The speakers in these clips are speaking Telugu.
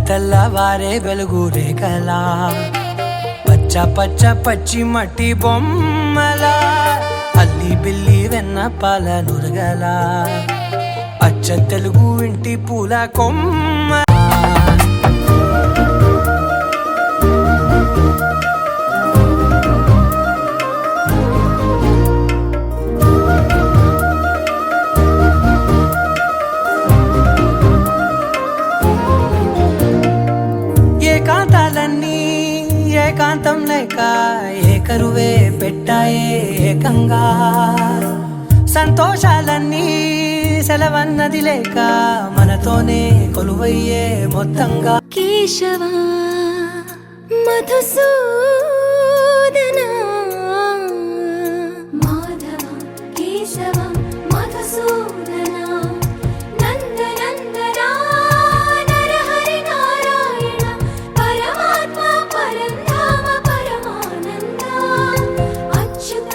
తెల్లవారే వెలుగు రేఖలా పచ్చ పచ్చ పచ్చి మట్టి బొమ్మల అల్లి బిల్లి వెన్న పాల నురగల అచ్చ తెలుగు ఇంటి పూల కొమ్మ ఏకాంతాలన్నీ ఏకాంతం లేక ఏకరువే పెట్టాయే ఏకంగా సంతోషాలన్నీ సెలవన్నది లేక మనతోనే కొలువయ్యే మొత్తంగా కేశవా మధుసూదనా మాధవ కేశవ మధుసూదనా నందనందనా నరహరి నారాయణ పరమాత్మ పరంధామ పరమానంద అచ్యుత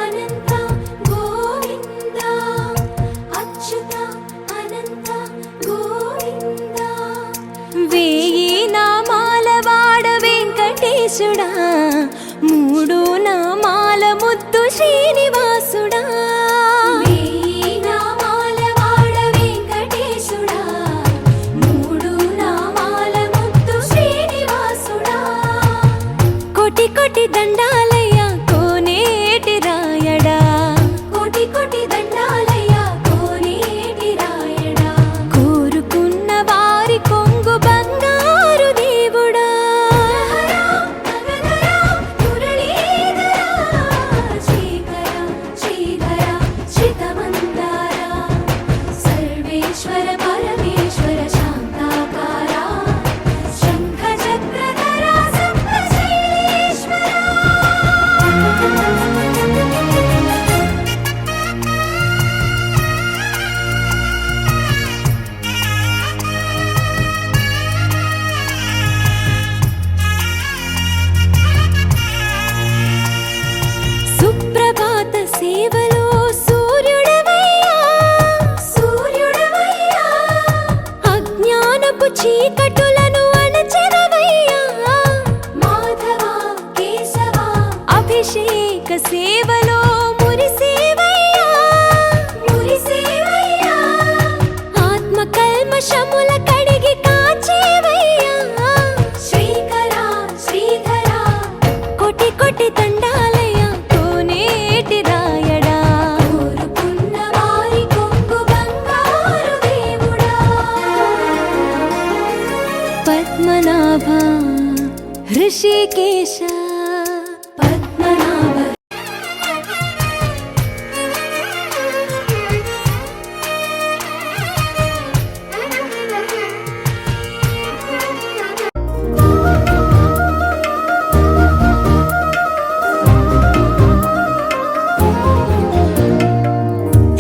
అనంత గోవింద అచ్యుత అనంత గోవింద వేయి నామాల వాడ వెంకటేశుడా మూడు నామాల ముద్దు శ్రీనివాసుడా వేయి నామాల వాడ వెంకటేశుడా మూడు నామాల ముద్దు శ్రీనివాసుడా కోటి కోటి దండాలయ్య కోనేటి రాయడా కోటి కోటి దండాలయ్య కోనేటి రాయడా కోరుకున్న వారి కొంగు బంగారు దేవుడా శ్రీకర శ్రీధర శ్రితమందార సర్వేశ్వర పరమేశ్వర శాంతాకార శంఖ చక్రధర సప్తశైలేశ్వర సుప్రభాత సేవలో సూర్యుడవయ్యా సూర్యుడవయ్యా అజ్ఞానపు చీకటులను అణచెదవయ్యా మాధవ కేశవ అభిషేక సేవలో మురిసేవయ్యా మురిసేవయ్యా ఆత్మ కల్మషముల కడిగి కాచేవయ్యా శ్రీకర శ్రీధర కోటి కోటి దండాలయ కోనేటి రాయడా కోరుకున్న వారి కొంగు బంగారు దేవుడా పద్మనాభ హృషికేశ పద్మనాభ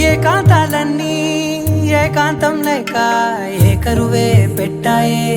ఏకాంతాలన్నీ ఏకాంతం లేక ఏకరువే పెట్టాయే